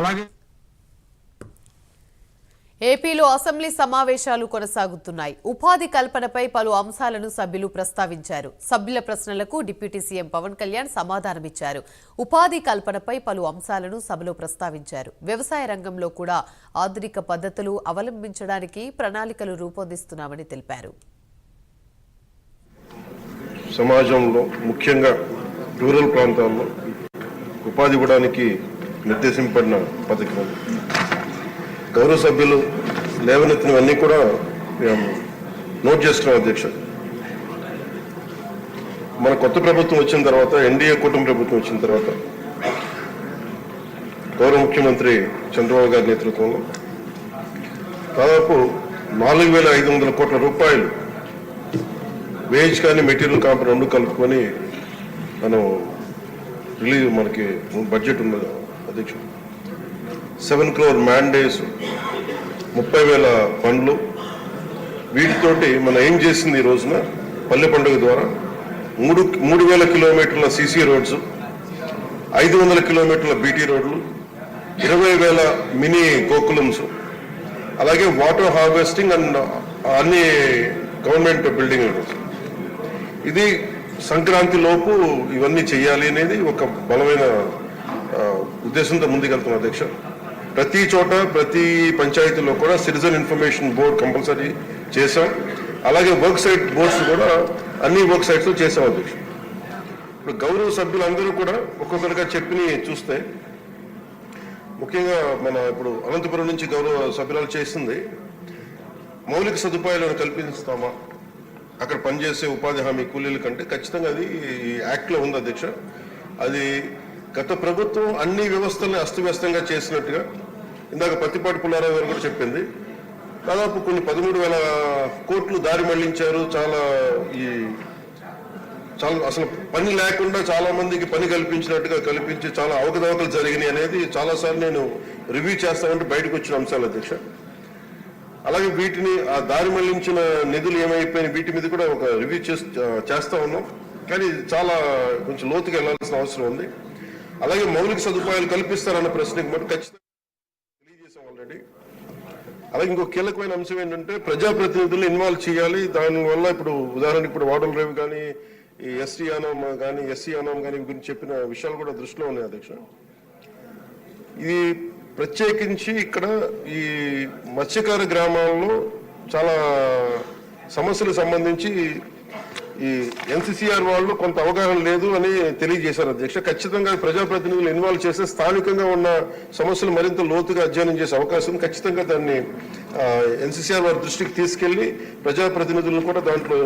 అలాగే ఏపీలో అసెంబ్లీ సమావేశాలు కొనసాగుతున్నాయి. ఉపాధి కల్పనపై పలు అంశాలను సభ్యులు ప్రస్తావించారు. సభ్యుల ప్రశ్నలకు డిప్యూటీ సీఎం పవన్ కళ్యాణ్ సమాధానమిచ్చారు. ఉపాధి కల్పనపై పలు అంశాలను సభలో ప్రస్తావించారు. వ్యవసాయ రంగంలో కూడా ఆధునిక పద్ధతులు అవలంబించడానికి ప్రణాళికలు రూపొందిస్తున్నామని తెలిపారు. సమాజంలో ముఖ్యంగా రూరల్ ప్రాంతాల్లో ఉపాధి ఇవ్వడానికి నిర్దేశింపబడిన పథకం గౌరవ సభ్యులు లేవనెత్తినవన్నీ కూడా నోట్ చేస్తున్నాం అధ్యక్ష. మన కొత్త ప్రభుత్వం వచ్చిన తర్వాత, ఎన్డీఏ కూటమి ప్రభుత్వం వచ్చిన తర్వాత గౌరవ ముఖ్యమంత్రి చంద్రబాబు గారి నేతృత్వంలో దాదాపు 4,500 కోట్ల రూపాయలు వేజ్ కానీ మెటీరియల్ కాంప రెండు కలుపుకొని మనం మనకి బడ్జెట్ ఉన్నది అధ్యక్ష. 7 crore మ్యాండేస్, 30,000 పండ్లు, వీటితోటి మనం ఏం చేసింది ఈ రోజున పల్లె పండుగ ద్వారా 3,000 కిలోమీటర్ల సీసీ రోడ్స్, 500 కిలోమీటర్ల బీటీ రోడ్లు, 20,000 మినీ గోకులమ్స్, అలాగే వాటర్ హార్వెస్టింగ్ అండ్ అన్ని గవర్నమెంట్ బిల్డింగ్. ఇది సంక్రాంతి లోపు ఇవన్నీ చేయాలి అనేది ఒక బలమైన ఉద్దేశంతో ముందుకెళ్తున్నాం అధ్యక్ష. ప్రతి చోట, ప్రతి పంచాయతీలో కూడా సిటిజన్ ఇన్ఫర్మేషన్ బోర్డ్ కంపల్సరీ చేశాం. అలాగే వర్క్ సైట్ బోర్డ్స్ కూడా అన్ని వర్క్ సైట్స్ చేశాం అధ్యక్ష. ఇప్పుడు గౌరవ సభ్యులందరూ కూడా ఒక్కొక్కరిగా చెప్పి చూస్తే, ముఖ్యంగా మన ఇప్పుడు అనంతపురం నుంచి గౌరవ సభ్యులు చేసింది మౌలిక సదుపాయాలను కల్పిస్తామా అక్కడ పనిచేసే ఉపాధి హామీ కూలీల కంటే, ఖచ్చితంగా అది ఈ యాక్ట్లో ఉంది అధ్యక్ష. అది గత ప్రభుత్వం అన్ని వ్యవస్థల్ని అస్తవ్యస్తంగా చేసినట్టుగా ఇందాక పత్తిపాటి పుల్లారావు గారు కూడా చెప్పింది. దాదాపు కొన్ని 13,000 కోట్లు దారి మళ్లించారు. చాలా అసలు పని లేకుండా చాలా మందికి పని కల్పించినట్టుగా కల్పించి చాలా అవకతవకలు జరిగినాయి అనేది చాలాసార్లు నేను రివ్యూ చేస్తామంటే బయటకు వచ్చిన అంశాలు అధ్యక్ష. అలాగే వీటిని ఆ దారి మళ్లించిన నిధులు ఏమైపోయినాయి వీటి మీద కూడా ఒక రివ్యూ చేస్తా ఉన్నాం. కానీ చాలా కొంచెం లోతుగా వెళ్లాల్సిన అవసరం ఉంది. అలాగే మౌలిక సదుపాయాలు కల్పిస్తారన్న ప్రశ్నకి మనం ఖచ్చితంగా తెలియజేసాం ఆల్రెడీ. అలాగే ఇంకో కీలకమైన అంశం ఏంటంటే ప్రజాప్రతినిధులను ఇన్వాల్వ్ చేయాలి. దానివల్ల ఇప్పుడు ఉదాహరణకి ఇప్పుడు వాటర్ రేవ్ కానీ, ఈ ఎస్సీ అనాం కానీ, ఎస్సీ అనాం కానీ గురించి చెప్పిన విషయాలు కూడా దృష్టిలో ఉన్నాయి అధ్యక్ష. ఇది ప్రత్యేకించి ఇక్కడ ఈ మత్స్యకార గ్రామాల్లో చాలా సమస్యలకు సంబంధించి ఈ ఎన్సీసీఆర్ వాళ్ళు కొంత అవగాహన లేదు అని తెలియజేశారు అధ్యక్ష. ఖచ్చితంగా ప్రజాప్రతినిధులు ఇన్వాల్వ్ చేస్తే స్థానికంగా ఉన్న సమస్యలు మరింత లోతుగా అధ్యయనం చేసే అవకాశం, ఖచ్చితంగా దాన్ని ఎన్సీసీఆర్ వారి దృష్టికి తీసుకెళ్లి ప్రజాప్రతినిధులను కూడా దాంట్లో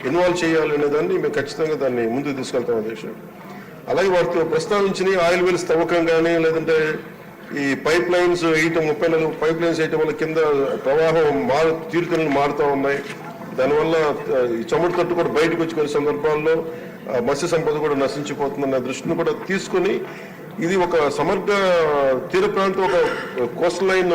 ఇన్వాల్వ్ చేయాలి అనే దాన్ని మేము ఖచ్చితంగా దాన్ని ముందుకు తీసుకెళ్తాం అధ్యక్ష. అలాగే వారితో ప్రస్తావించిన ఆయిల్ వెల్స్ తవ్వకం కానీ, లేదంటే ఈ పైప్ లైన్స్ వేయటం, 34 పైప్ లైన్స్ వేయటం వల్ల కింద ప్రవాహం తీరుతెన్నులు మారుతూ ఉన్నాయి. దానివల్ల ఈ చమురు తట్టు కూడా బయటకు వచ్చి కొన్ని సందర్భాల్లో మత్స్య సంపద కూడా నశించిపోతుందన్న దృష్టిని కూడా తీసుకుని, ఇది ఒక సమగ్ర తీర ప్రాంతం, ఒక కోస్టల్ లైన్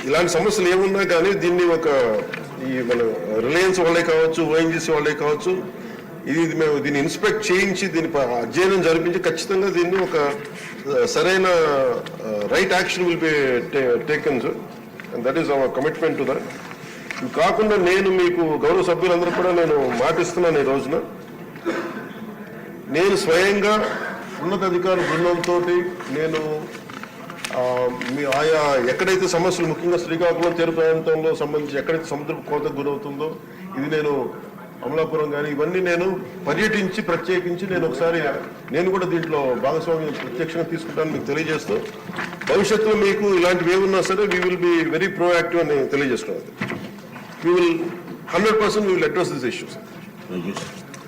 ఇలాంటి సమస్యలు ఏమున్నా కానీ దీన్ని ఒక ఈ మన రిలయన్స్ వాళ్ళే కావచ్చు, ఓఎన్జీసీ వాళ్ళే కావచ్చు, మేము దీన్ని ఇన్స్పెక్ట్ చేయించి దీని అధ్యయనం జరిపించి ఖచ్చితంగా దీన్ని ఒక సరైన right action will be taken sir. And that is our commitment to that. ఇవి కాకుండా నేను మీకు గౌరవ సభ్యులందరూ కూడా నేను మాటిస్తున్నాను, ఈ రోజున నేను స్వయంగా ఉన్నతాధికారుల బృందంతో నేను ఆయా ఎక్కడైతే సమస్యలు, ముఖ్యంగా శ్రీకాకుళం తీర ప్రాంతంలో సంబంధించి ఎక్కడైతే సముద్రపు కోతకు గురవుతుందో, ఇది నేను అమలాపురం కానీ ఇవన్నీ నేను పర్యటించి ప్రత్యేకించి నేను ఒకసారి నేను కూడా దీంట్లో భాగస్వామ్యం ప్రత్యక్షంగా తీసుకుంటాను మీకు తెలియజేస్తూ, భవిష్యత్తులో మీకు ఇలాంటివి ఏమున్నా సరే we will be very proactive అని తెలియజేసుకోవాలి. We will 100% we will address this issues.